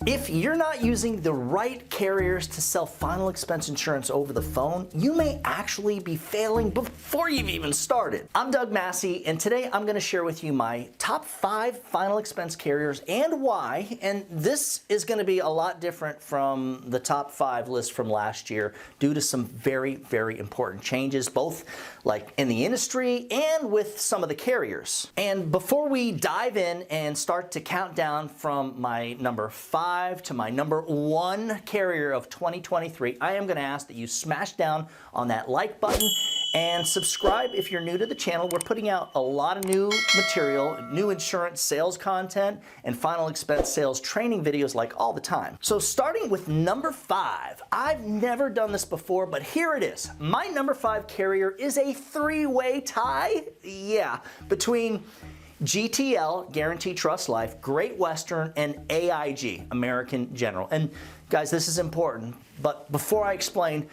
If you're not using the right carriers to sell final expense insurance over the phone, you may actually be failing before you've even started. I'm Doug Massey, and today I'm going to share with you my top 5 final expense carriers and why. And this is going to be a lot different from the top 5 list from last year due to some very, very important changes, both like in the industry and with some of the carriers. And before we dive in and start to count down from my number 5 to my number 1 carrier of 2023, I am going to ask that you smash down on that like button and subscribe if you're new to the channel. We're putting out a lot of new material, new insurance sales content, and final expense sales training videos like all the time. So starting with number 5, I've never done this before, but here it is. My number 5 carrier is a 3-way tie, between GTL, Guarantee Trust Life, Great Western, and AIG, American General. And guys, this is important, but before I explain,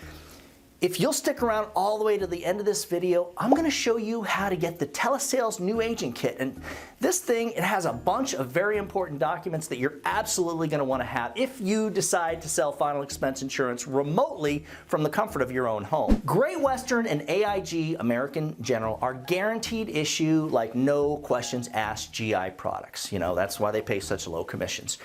if you'll stick around all the way to the end of this video, I'm going to show you how to get the telesales new agent kit. And this thing, it has a bunch of very important documents that you're absolutely going to want to have if you decide to sell final expense insurance remotely from the comfort of your own home. Great Western and AIG American General are guaranteed issue, like no questions asked GI products. You know, that's why they pay such low commissions.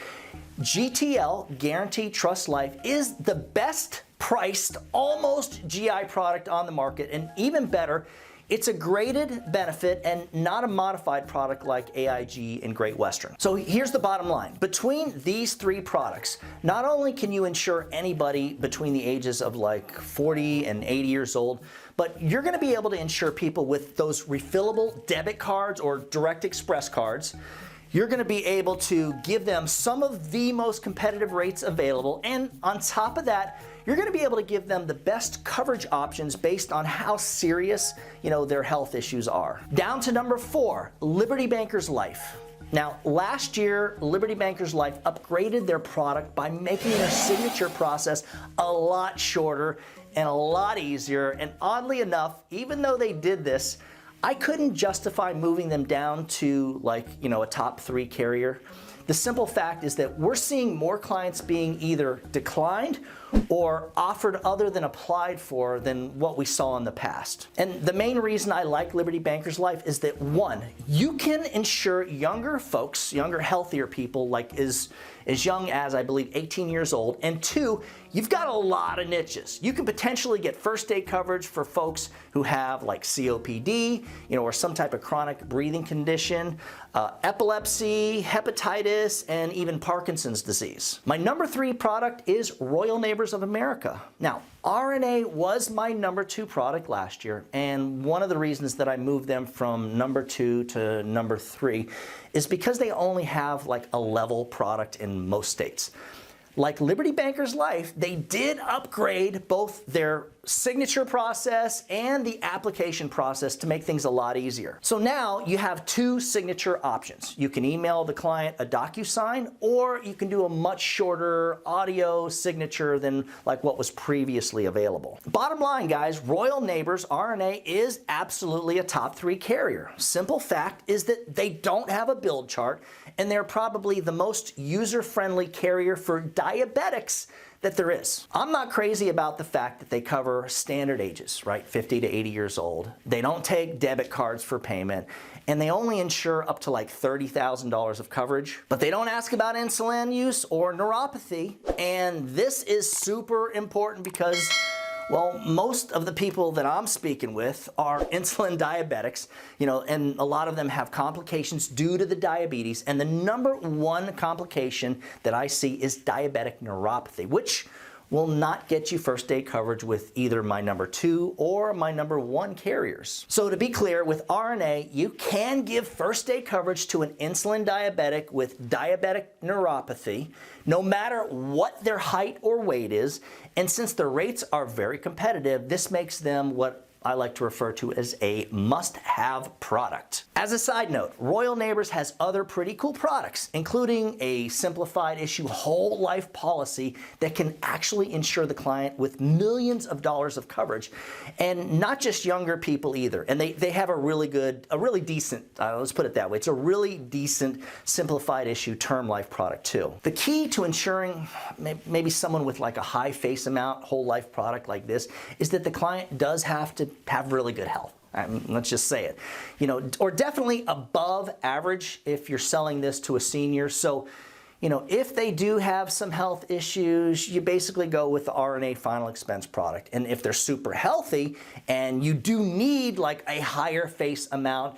GTL, Guarantee Trust Life, is the best priced almost GI product on the market, and even better, it's a graded benefit and not a modified product like AIG and Great Western. So here's the bottom line. Between these 3 products, not only can you insure anybody between the ages of like 40 and 80 years old, but you're going to be able to insure people with those refillable debit cards or direct express cards. You're going to be able to give them some of the most competitive rates available, and on top of that, you're going to be able to give them the best coverage options based on how serious, their health issues are. Down to number 4, Liberty Bankers Life. Now, last year, Liberty Bankers Life upgraded their product by making their signature process a lot shorter and a lot easier, and oddly enough, even though they did this, I couldn't justify moving them down to a top 3 carrier. The simple fact is that we're seeing more clients being either declined or offered other than applied for than what we saw in the past. And the main reason I like Liberty Bankers Life is that 1, you can insure younger folks, younger, healthier people, like as young as, I believe, 18 years old. And 2, you've got a lot of niches. You can potentially get first aid coverage for folks who have like COPD, or some type of chronic breathing condition, epilepsy, hepatitis, and even Parkinson's disease. My number 3 product is Royal Neighbors of America. Now, RNA was my number 2 product last year, and one of the reasons that I moved them from number 2 to number 3 is because they only have like a level product in most states. Like Liberty Bankers Life, they did upgrade both their signature process and the application process to make things a lot easier. So now you have 2 signature options. You can email the client a DocuSign, or you can do a much shorter audio signature than like what was previously available. Bottom line, guys, Royal Neighbors RNA is absolutely a top 3 carrier. Simple fact is that they don't have a build chart, and they're probably the most user-friendly carrier for diabetics that there is. I'm not crazy about the fact that they cover standard ages, right? 50 to 80 years old. They don't take debit cards for payment, and they only insure up to like $30,000 of coverage, but they don't ask about insulin use or neuropathy. And this is super important because, well, most of the people that I'm speaking with are insulin diabetics, and a lot of them have complications due to the diabetes. And the number 1 complication that I see is diabetic neuropathy, which will not get you first aid coverage with either my number 2 or my number 1 carriers. So to be clear, with RNA, you can give first aid coverage to an insulin diabetic with diabetic neuropathy, no matter what their height or weight is. And since the rates are very competitive, this makes them what I like to refer to as a must-have product. As a side note, Royal Neighbors has other pretty cool products, including a simplified issue whole life policy that can actually insure the client with millions of dollars of coverage, and not just younger people either. And they have a really decent, let's put it that way, it's a really decent simplified issue term life product too. The key to insuring maybe someone with like a high face amount whole life product like this is that the client does have to have really good health. Let's just say it, or definitely above average if you're selling this to a senior. So, if they do have some health issues, you basically go with the RNA final expense product. And if they're super healthy and you do need like a higher face amount,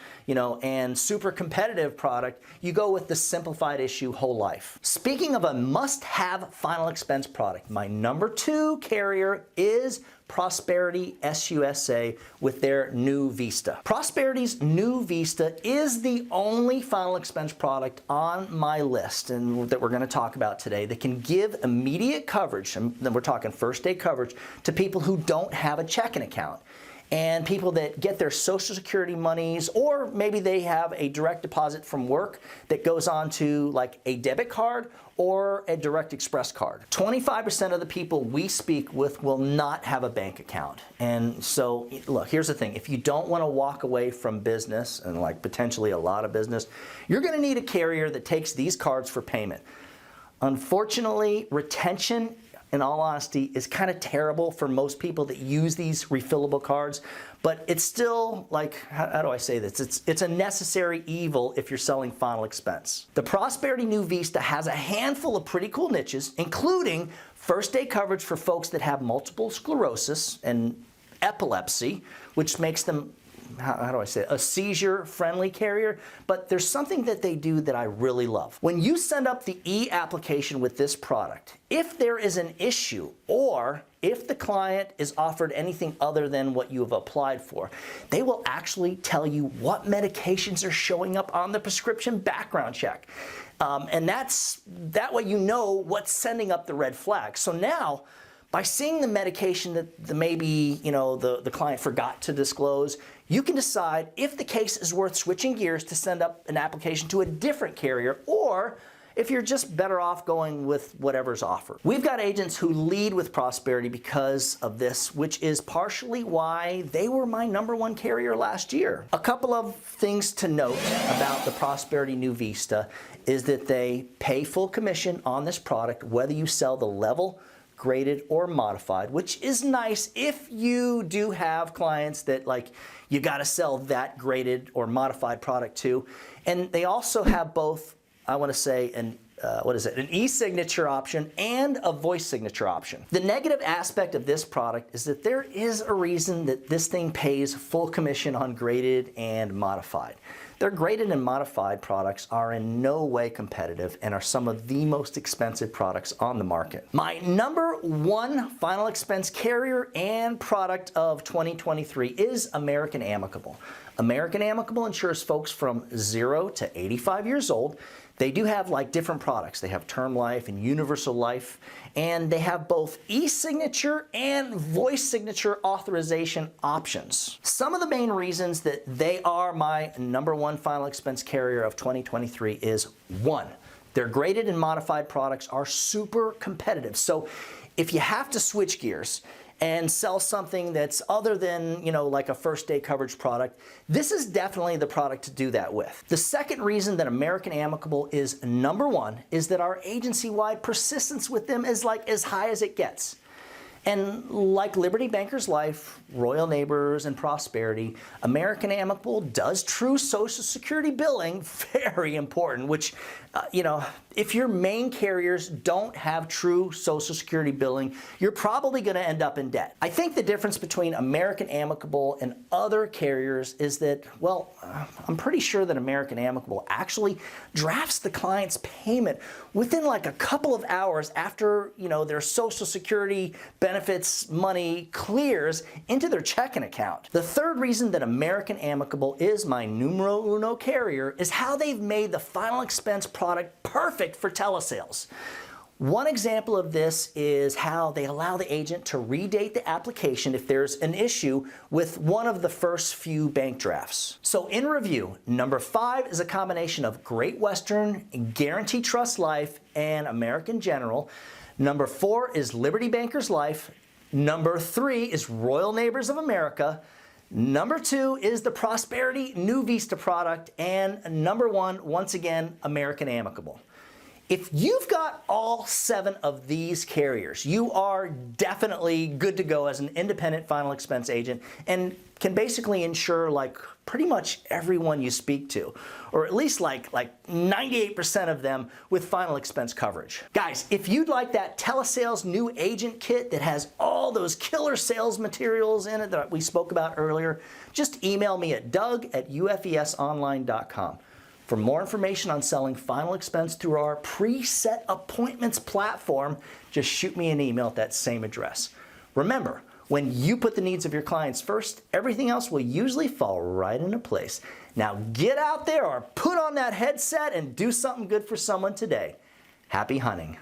and super competitive product, you go with the simplified issue whole life. Speaking of a must-have final expense product, my number 2 carrier is Prosperity SUSA with their new Vista. Prosperity's new Vista is the only final expense product on my list and that we're going to talk about today that can give immediate coverage, and then we're talking first day coverage, to people who don't have a checking account and people that get their Social Security monies, or maybe they have a direct deposit from work that goes on to like a debit card or a direct express card. 25% of the people we speak with will not have a bank account. And so, look, here's the thing. If you don't want to walk away from business, and like potentially a lot of business, you're going to need a carrier that takes these cards for payment. Unfortunately, retention, in all honesty, is kind of terrible for most people that use these refillable cards, but it's still like, how do I say this? It's a necessary evil if you're selling final expense. The Prosperity new Vista has a handful of pretty cool niches, including first day coverage for folks that have multiple sclerosis and epilepsy, which makes them, how do I say it, a seizure-friendly carrier. But there's something that they do that I really love. When you send up the e-application with this product, if there is an issue or if the client is offered anything other than what you have applied for, they will actually tell you what medications are showing up on the prescription background check. And that way you know what's sending up the red flag. So now, by seeing the medication that maybe the client forgot to disclose, you can decide if the case is worth switching gears to send up an application to a different carrier, or if you're just better off going with whatever's offered. We've got agents who lead with Prosperity because of this, which is partially why they were my number 1 carrier last year. A couple of things to note about the Prosperity new Vista is that they pay full commission on this product, whether you sell the level, graded, or modified, which is nice if you do have clients that you got to sell that graded or modified product to. And they also have both, I want to say, an e-signature option and a voice signature option. The negative aspect of this product is that there is a reason that this thing pays full commission on graded and modified. Their graded and modified products are in no way competitive and are some of the most expensive products on the market. My number 1 final expense carrier and product of 2023 is American Amicable. American Amicable insures folks from 0 to 85 years old. They do have different products. They have term life and universal life, and they have both e-signature and voice signature authorization options. Some of the main reasons that they are my number 1 final expense carrier of 2023 is 1, their graded and modified products are super competitive. So if you have to switch gears and sell something that's other than, like a first day coverage product, this is definitely the product to do that with. The second reason that American Amicable is number 1 is that our agency-wide persistence with them is as high as it gets. And like Liberty Bankers Life, Royal Neighbors, and Prosperity, American Amicable does true Social Security billing, very important, which, if your main carriers don't have true Social Security billing, you're probably going to end up in debt. I think the difference between American Amicable and other carriers is that, I'm pretty sure that American Amicable actually drafts the client's payment within a couple of hours after, their Social Security benefits money clears into their checking account. The third reason that American Amicable is my numero uno carrier is how they've made the final expense product perfect for telesales. One example of this is how they allow the agent to redate the application if there's an issue with one of the first few bank drafts. So in review, number 5 is a combination of Great Western, Guaranty Trust Life, and American General. Number 4 is Liberty Bankers Life. Number 3 is Royal Neighbors of America. Number 2 is the Prosperity New Vista product. And number 1, once again, American Amicable. If you've got all 7 of these carriers, you are definitely good to go as an independent final expense agent and can basically insure like pretty much everyone you speak to, or at least like 98% of them with final expense coverage. Guys, if you'd like that telesales new agent kit that has all those killer sales materials in it that we spoke about earlier, just email me at doug@ufesonline.com. For more information on selling final expense through our preset appointments platform, just shoot me an email at that same address. Remember, when you put the needs of your clients first, everything else will usually fall right into place. Now get out there or put on that headset and do something good for someone today. Happy hunting.